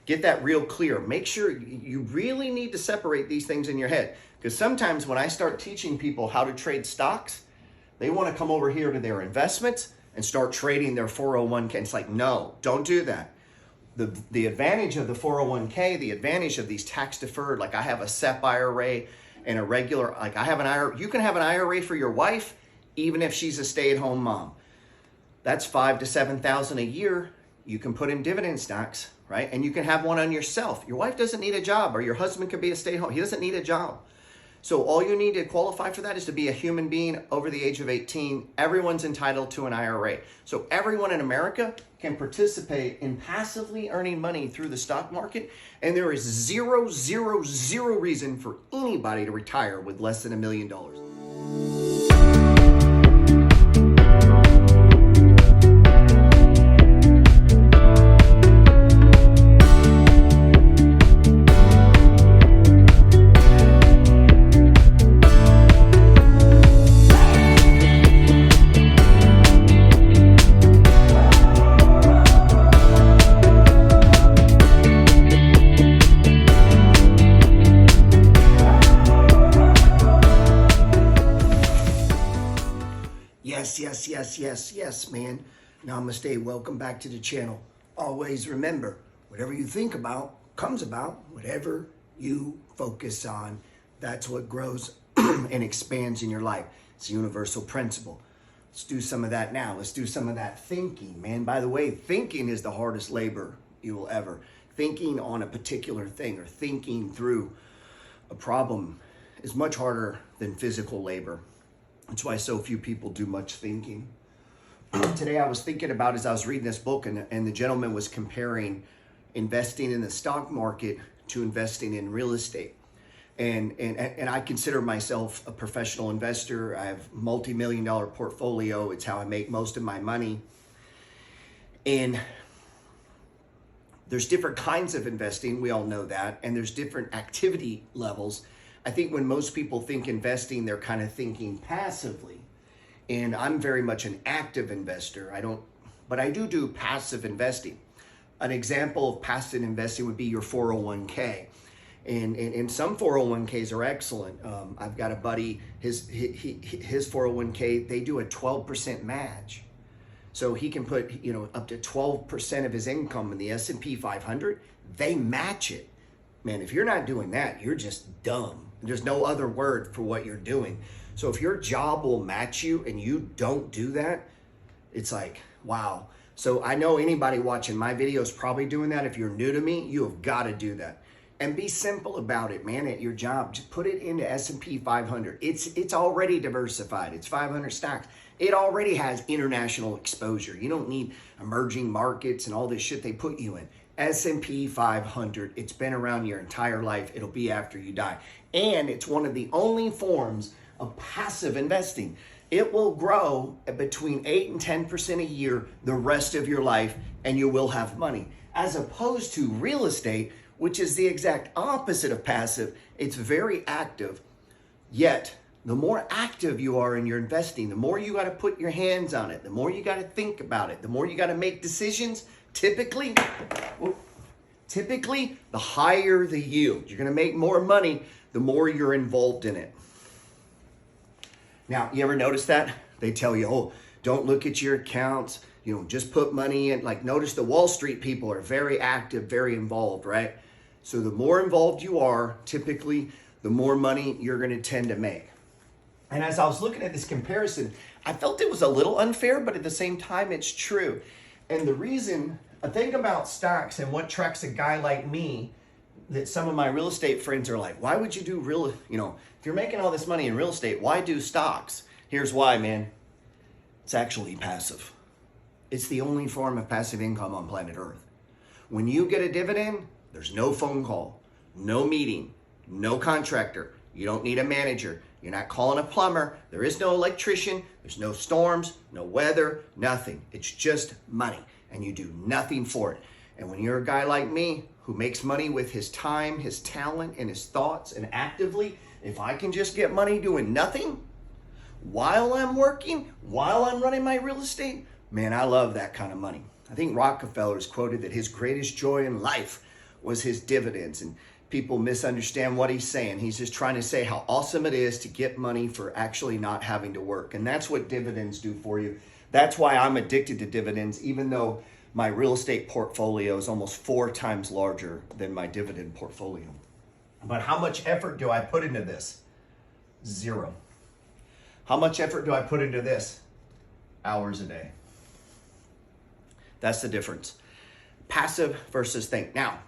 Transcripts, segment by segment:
Get that real clear. Make sure you really need to separate these things in your head. Because sometimes when I start teaching people how to trade stocks, they want to come over here to their investments and start trading their 401k. It's like, no, don't do that. The advantage of the 401k, the advantage of these tax deferred, like I have a SEP IRA and a regular, like I have an IRA. You can have an IRA for your wife, even if she's a stay-at-home mom. That's $5,000 to $7,000 a year. You can put in dividend stocks, right? And you can have one on yourself. Your wife doesn't need a job, or your husband could be a stay-at-home. He doesn't need a job. So all you need to qualify for that is to be a human being over the age of 18. Everyone's entitled to an IRA. So everyone in America can participate in passively earning money through the stock market. And there is zero reason for anybody to retire with less than $1 million. Yes, man. Namaste. Welcome back to the channel. Always remember, whatever you think about comes about. Whatever you focus on, that's what grows and expands in your life. It's a universal principle. Let's do some of that now. Let's do some of that thinking, man. By the way, thinking is the hardest labor you will ever. Thinking on a particular thing or thinking through a problem is much harder than physical labor. That's why so few people do much thinking. Today I was thinking about, as I was reading this book, and the gentleman was comparing investing in the stock market to investing in real estate. And I consider myself a professional investor. I have multi-million-dollar portfolio. It's how I make most of my money. And there's different kinds of investing. We all know that. And there's different activity levels. I think when most people think investing, they're kind of thinking passively. And I'm very much an active investor. But I do passive investing. An example of passive investing would be your 401k. And some 401ks are excellent. I've got a buddy, his 401k, they do a 12% match. So he can put, up to 12% of his income in the S&P 500. They match it. Man, if you're not doing that, you're just dumb. There's no other word for what you're doing. So if your job will match you and you don't do that, it's like, wow. So I know anybody watching my video is probably doing that. If you're new to me, you have got to do that. And be simple about it, man, at your job. Just put it into S&P 500. It's already diversified. It's 500 stocks. It already has international exposure. You don't need emerging markets and all this shit they put you in. S&P 500, it's been around your entire life. It'll be after you die. And it's one of the only forms of passive investing. It will grow at between 8 and 10% a year the rest of your life, and you will have money. As opposed to real estate, which is the exact opposite of passive. It's very active, yet the more active you are in your investing, the more you got to put your hands on it, the more you got to think about it, the more you got to make decisions. Typically, the higher the yield. You're going to make more money the more you're involved in it. Now, you ever notice that? They tell you, oh, don't look at your accounts. Just put money in. Like, notice the Wall Street people are very active, very involved, right? So the more involved you are, typically, the more money you're going to tend to make. And as I was looking at this comparison, I felt it was a little unfair, but at the same time, it's true. And the reason, I think about stocks and what attracts a guy like me, that some of my real estate friends are like, why would you do if you're making all this money in real estate, why do stocks? Here's why, man. It's actually passive. It's the only form of passive income on planet Earth. When you get a dividend, there's no phone call, no meeting, no contractor. You don't need a manager. You're not calling a plumber. There is no electrician. There's no storms, no weather, nothing. It's just money, and you do nothing for it. And when you're a guy like me who makes money with his time, his talent, and his thoughts, and actively, if I can just get money doing nothing while I'm working, while I'm running my real estate, man, I love that kind of money. I think Rockefeller's quoted that his greatest joy in life was his dividends. And people misunderstand what he's saying. He's just trying to say how awesome it is to get money for actually not having to work. And that's what dividends do for you. That's why I'm addicted to dividends, even though my real estate portfolio is almost 4 times larger than my dividend portfolio. But how much effort do I put into this? 0. How much effort do I put into this? Hours a day. That's the difference. Passive versus think. Now,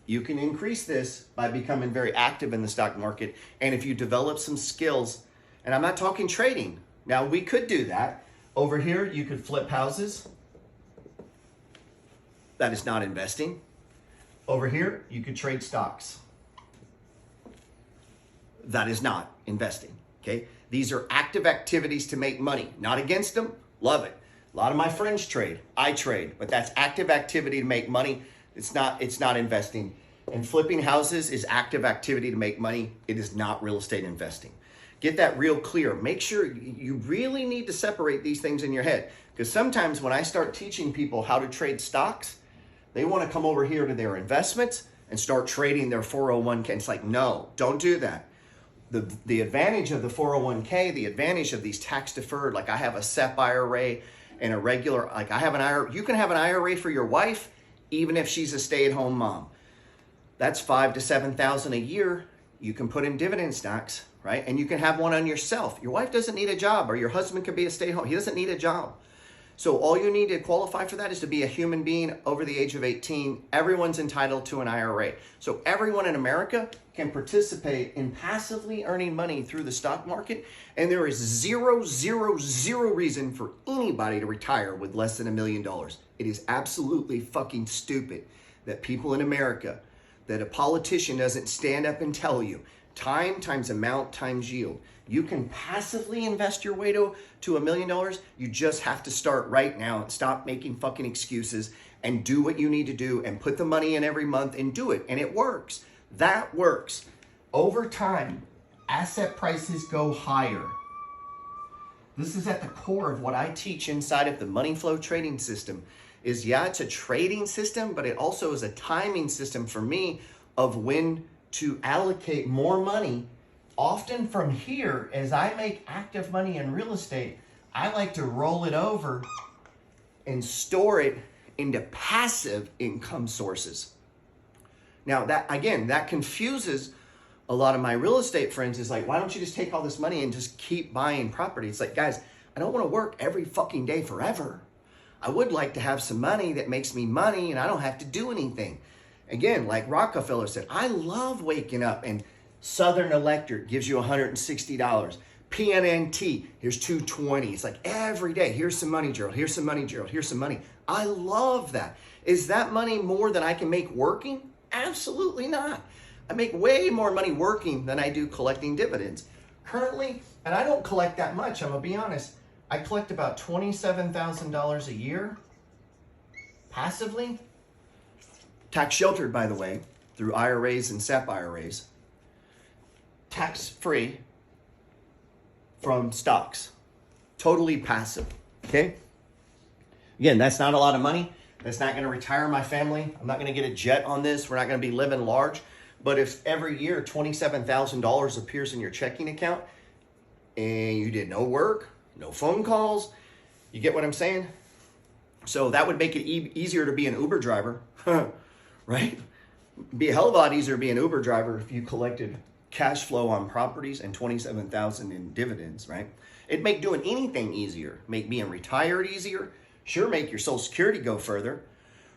you can increase this by becoming very active in the stock market. And if you develop some skills, and I'm not talking trading. Now, we could do that. Over here, you could flip houses. That is not investing. Over here, you could trade stocks. That is not investing, okay? These are active activities to make money. Not against them, love it. A lot of my friends trade, I trade, but that's active activity to make money. It's not investing. And flipping houses is active activity to make money. It is not real estate investing. Get that real clear. Make sure you really need to separate these things in your head. Because sometimes when I start teaching people how to trade stocks, they want to come over here to their investments and start trading their 401k. It's like, no, don't do that. The advantage of the 401k, the advantage of these tax deferred, like I have a SEP IRA and a regular, like I have an IRA. You can have an IRA for your wife, even if she's a stay-at-home mom. That's $5,000 to $7,000 a year. You can put in dividend stocks, right? And you can have one on yourself. Your wife doesn't need a job, or your husband could be a stay-at-home. He doesn't need a job. So all you need to qualify for that is to be a human being over the age of 18. Everyone's entitled to an IRA. So everyone in America can participate in passively earning money through the stock market. And there is zero reason for anybody to retire with less than $1 million. It is absolutely fucking stupid that people in America, that a politician doesn't stand up and tell you time times amount times yield. You can passively invest your way to $1 million. You just have to start right now and stop making fucking excuses and do what you need to do and put the money in every month and do it. And it works. That works. Over time, asset prices go higher. This is at the core of what I teach inside of the money flow trading system. Is yeah, it's a trading system, but it also is a timing system for me of when to allocate more money. Often from here, as I make active money in real estate, I like to roll it over and store it into passive income sources. Now that, again, that confuses a lot of my real estate friends. Is like, why don't you just take all this money and just keep buying property? It's like, guys, I don't want to work every fucking day forever. I would like to have some money that makes me money and I don't have to do anything. Again, like Rockefeller said, I love waking up and Southern Electric gives you $160. PNNT, here's $220. It's like every day, here's some money, Gerald. Here's some money, Gerald. Here's some money. I love that. Is that money more than I can make working? Absolutely not. I make way more money working than I do collecting dividends. Currently, and I don't collect that much, I'm gonna be honest, I collect about $27,000 a year passively. Tax sheltered, by the way, through IRAs and SEP IRAs. Tax-free from stocks. Totally passive, okay? Again, that's not a lot of money. That's not gonna retire my family. I'm not gonna get a jet on this. We're not gonna be living large. But if every year $27,000 appears in your checking account and you did no work, no phone calls, you get what I'm saying? So that would make it easier to be an Uber driver, right? Be a hell of a lot easier to be an Uber driver if you collected cash flow on properties and $27,000 in dividends, right? It'd make doing anything easier. Make being retired easier. Sure, make your Social Security go further,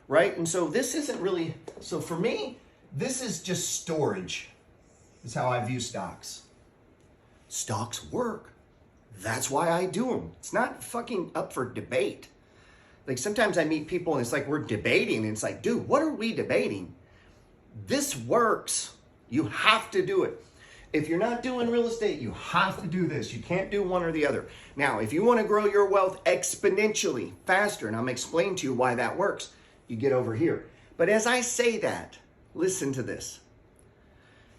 right? And so this isn't really, so for me, this is just storage. Is how I view stocks. Stocks work. That's why I do them. It's not fucking up for debate. Like sometimes I meet people and it's like we're debating and it's like, dude, what are we debating? This works. You have to do it. If you're not doing real estate, you have to do this. You can't do one or the other. Now, if you want to grow your wealth exponentially faster, and I'm explaining to you why that works, you get over here. But as I say that, listen to this.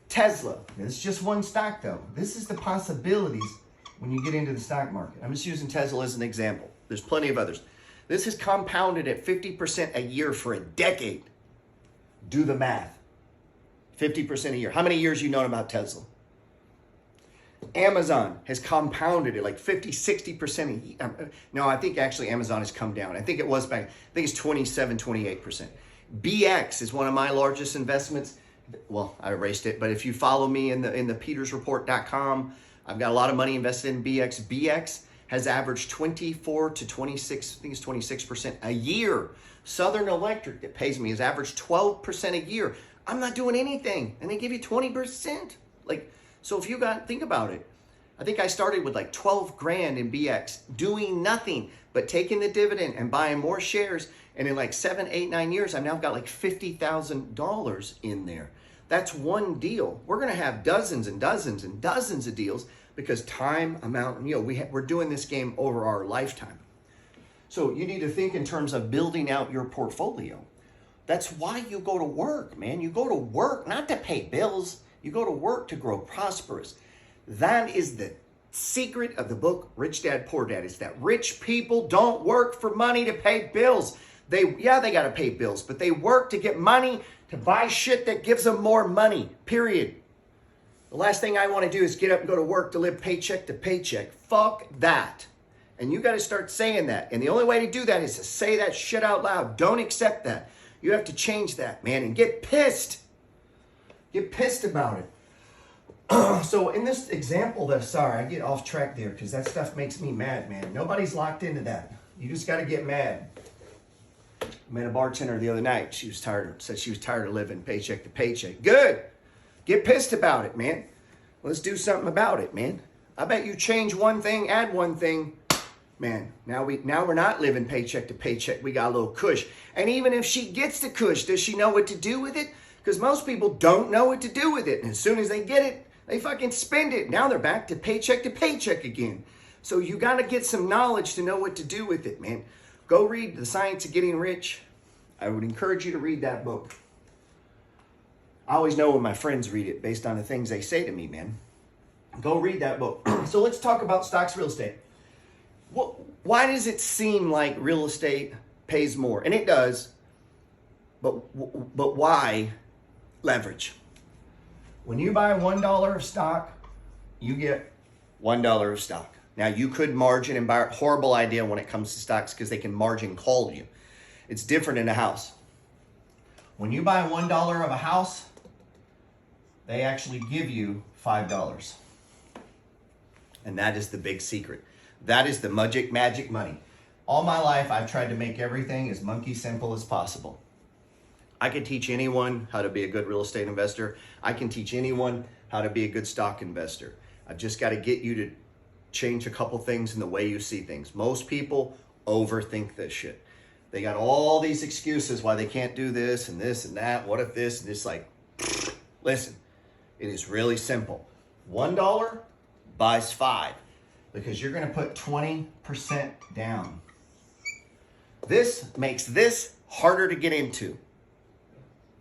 Tesla, it's just one stock though. This is the possibilities when you get into the stock market. I'm just using Tesla as an example. There's plenty of others. This has compounded at 50% a year for a decade. Do the math. 50% a year. How many years you known about Tesla? Amazon has compounded it like 50, 60% a year. No, I think actually Amazon has come down. I think it was back, I think it's 27, 28%. BX is one of my largest investments. Well, I erased it, but if you follow me in the petersreport.com, I've got a lot of money invested in BX. BX has averaged 24 to 26, I think it's 26% a year. Southern Electric that pays me has averaged 12% a year. I'm not doing anything, and they give you 20%. Like, so if you think about it, I think I started with like 12 grand in BX, doing nothing but taking the dividend and buying more shares. And in like 7, 8, 9 years, I've now got like $50,000 in there. That's one deal. We're going to have dozens and dozens and dozens of deals because time, amount, we're doing this game over our lifetime. So you need to think in terms of building out your portfolio. That's why you go to work, man. You go to work not to pay bills. You go to work to grow prosperous. That is the secret of the book, Rich Dad, Poor Dad, is that rich people don't work for money to pay bills. They got to pay bills, but they work to get money to buy shit that gives them more money, period. The last thing I want to do is get up and go to work to live paycheck to paycheck. Fuck that. And you got to start saying that. And the only way to do that is to say that shit out loud. Don't accept that. You have to change that, man, and get pissed. Get pissed about it. So in this example, I get off track there because that stuff makes me mad, man. Nobody's locked into that. You just got to get mad. I met a bartender the other night. Said she was tired of living paycheck to paycheck. Good. Get pissed about it, man. Let's do something about it, man. I bet you change one thing, add one thing, man. Now we're not living paycheck to paycheck. We got a little cush. And even if she gets the cush, does she know what to do with it? Because most people don't know what to do with it. And as soon as they get it, they fucking spend it. Now they're back to paycheck again. So you got to get some knowledge to know what to do with it, man. Go read The Science of Getting Rich. I would encourage you to read that book. I always know when my friends read it based on the things they say to me, man. Go read that book. So let's talk about stocks, real estate. Why does it seem like real estate pays more? And it does. But why leverage? When you buy $1 of stock, you get $1 of stock. Now, you could margin and buy. Horrible idea when it comes to stocks because they can margin call you. It's different in a house. When you buy $1 of a house, they actually give you $5. And that is the big secret. That is the magic money. All my life, I've tried to make everything as monkey simple as possible. I can teach anyone how to be a good real estate investor. I can teach anyone how to be a good stock investor. I've just got to get you to change a couple things in the way you see things. Most people overthink this shit. They got all these excuses why they can't do this and that. What if this? And it's like, listen, it is really simple. $1 buys 5 because you're going to put 20% down. This makes this harder to get into.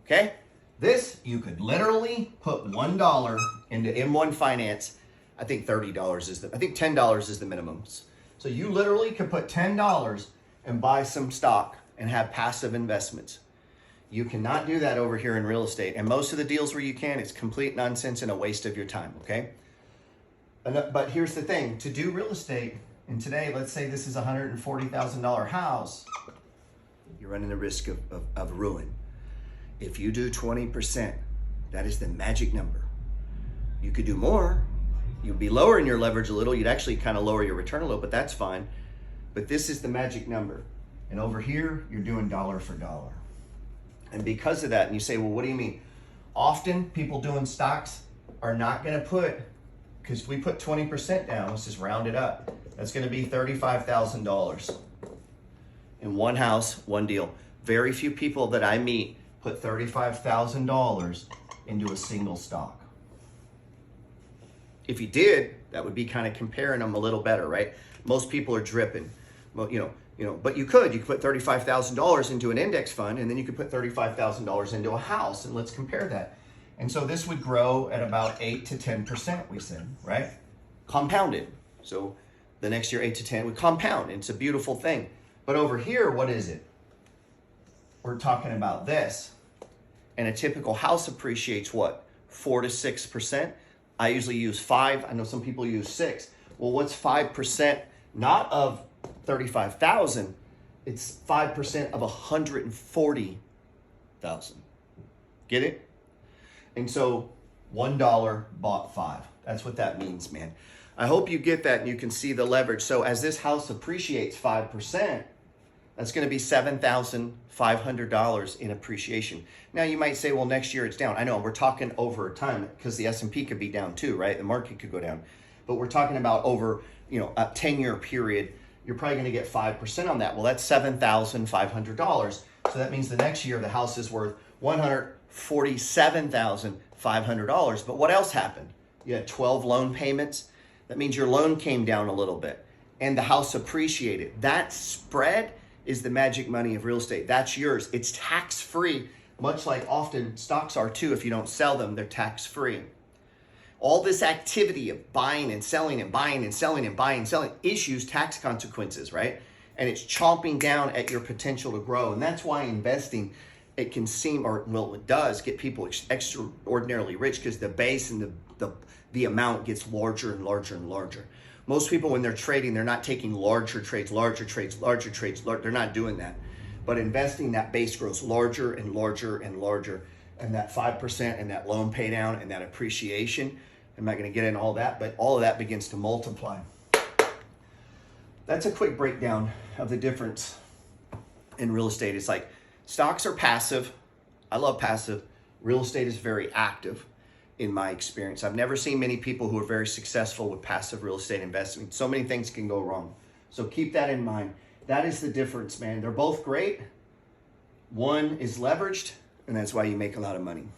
Okay? This, you could literally put $1 into M1 Finance. I think $10 is the minimum. So you literally could put $10 and buy some stock and have passive investments. You cannot do that over here in real estate. And most of the deals where you can, it's complete nonsense and a waste of your time, okay? But here's the thing. To do real estate, and today, let's say this is a $140,000 house, you're running the risk of ruin. If you do 20%, that is the magic number. You could do more. You'd be lowering your leverage a little. You'd actually kind of lower your return a little, but that's fine. But this is the magic number. And over here, you're doing dollar for dollar. And because of that, and you say, well, what do you mean? Often people doing stocks are not going to put, because we put 20% down, let's just round it up. That's going to be $35,000 in one house, one deal. Very few people that I meet put $35,000 into a single stock. If you did, that would be kind of comparing them a little better, right? Most people are dripping. Well, but you could put $35,000 into an index fund, and then you could put $35,000 into a house, and let's compare that. And so this would grow at about 8 to 10%, we said, right? Compounded. So the next year, 8 to 10 would compound. It's a beautiful thing. But over here, what is it? We're talking about this. And a typical house appreciates what? 4 to 6%. I usually use 5. I know some people use 6. Well, what's 5%? Not of 35,000. It's 5% of 140,000. Get it? And so $1 bought 5. That's what that means, man. I hope you get that and you can see the leverage. So as this house appreciates 5%, that's going to be $7,500 in appreciation. Now you might say, well, next year it's down. I know we're talking over time because the S&P could be down too, right? The market could go down. But we're talking about over, a 10-year period. You're probably going to get 5% on that. Well, that's $7,500. So that means the next year the house is worth $147,500. But what else happened? You had 12 loan payments. That means your loan came down a little bit and the house appreciated. That spread is the magic money of real estate. That's yours. It's tax-free, much like often stocks are too. If you don't sell them, they're tax-free. All this activity of buying and selling and buying and selling and buying and selling issues tax consequences, right? And it's chomping down at your potential to grow. And that's why investing, it can seem, it does get people extraordinarily rich because the base and the amount gets larger and larger and larger. Most people, when they're trading, they're not taking larger trades. They're not doing that. But investing, that base grows larger and larger and larger. And that 5% and that loan pay down and that appreciation, I'm not going to get into all that, but all of that begins to multiply. That's a quick breakdown of the difference in real estate. It's like stocks are passive. I love passive. Real estate is very active in my experience. I've never seen many people who are very successful with passive real estate investing. So many things can go wrong. So keep that in mind. That is the difference, man. They're both great. One is leveraged, and that's why you make a lot of money.